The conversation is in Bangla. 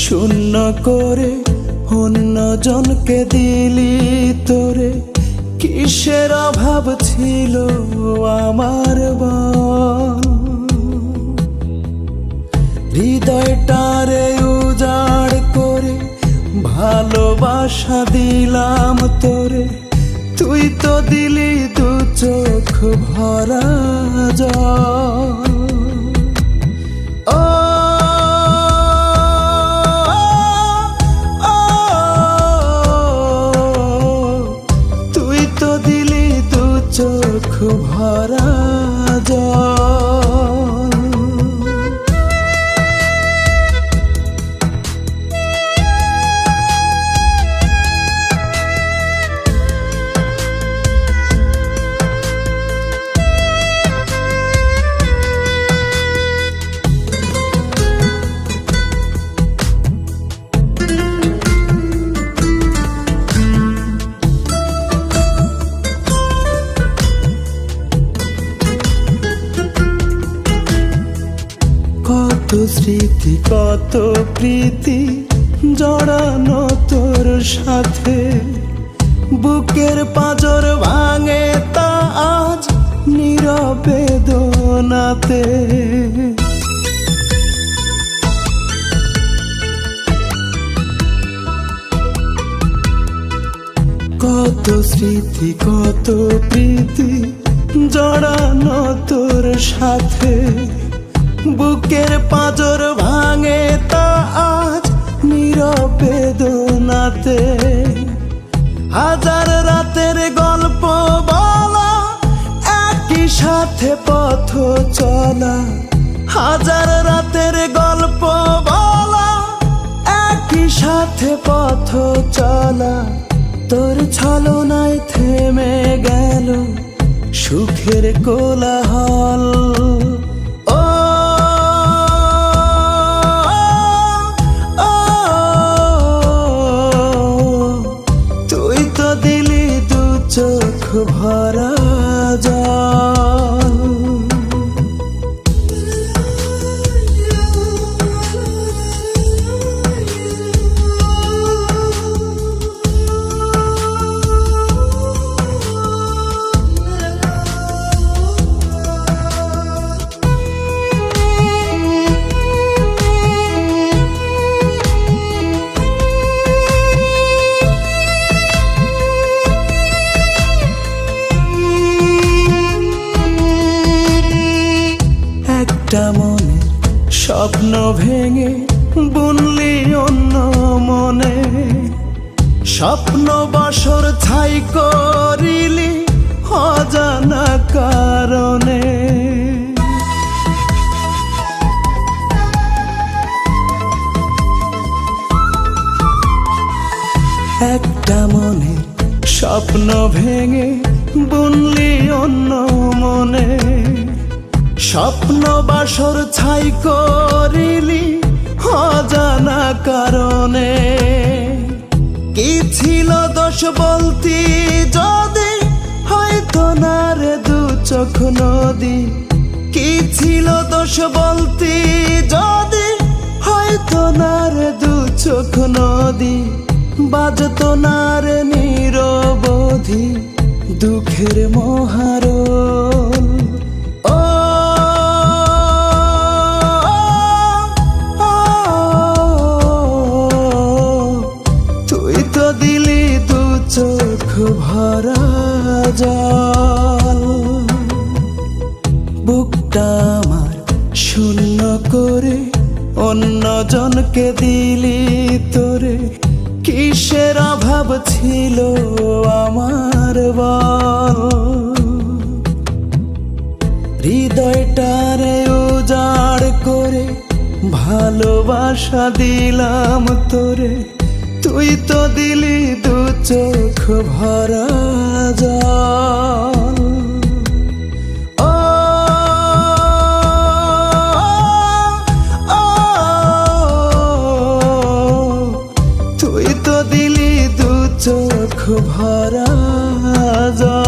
শূন্য করে অন্যজনকে দিলি তোরে, কিসের অভাব ছিল আমার বল? হৃদয়টারে উজাড় করে ভালোবাসা দিলাম তোরে, তুই তো দিলি দু চোখ ভরা জল। তুই তো দিলি দু চোখ ভরা জল। কত স্মৃতি কত প্রীতি জড়ানো তোর সাথে, বুকের পাঁজর ভাঙে তা আজ নীরবে দোনাতে। কত স্মৃতি কত প্রীতি জড়ানো তোর সাথে, বুকের পাঁজর ভাঙে তা আজ নীরবে দোনাতে। হাজার রাতের গল্প বলা, একই সাথে পথ চলা। হাজার রাতের গল্প বলা, একই সাথে পথ চলা। তোর ছলনায় থেমে গেল সুখের কোলাহল। চোখ ভরা জল। একটা মনে স্বপ্ন ভেঙে বুনলি অন্য মনে, স্বপ্ন বাসর ছাই করিলি অজানা কারণে। একটা মনে স্বপ্ন ভেঙে বুনলি অন্য মনে, স্বপ্ন বাসর ছাই করিলি অজানা কারণে। কি ছিল দোষ বলতি যদি, হয়তো না রে দু চোখ নদী। কি ছিল দোষ বলতি যদি, হয়তো না রে দু চোখ নদী। বাজতো না রে নিরবধি দুঃখের মহারোল। চোখ ভরা জল। বুকটা আমার শূন্য করে অন্যজনকে দিলি তোরে, কিসের অভাব ছিল আমার বল? হৃদয়টারে উজাড় করে ভালোবাসা দিলাম তোরে, তুই তো দিলি দু চোখ ভরা জল। তুই তো দিলি দু চোখ ভরা জল।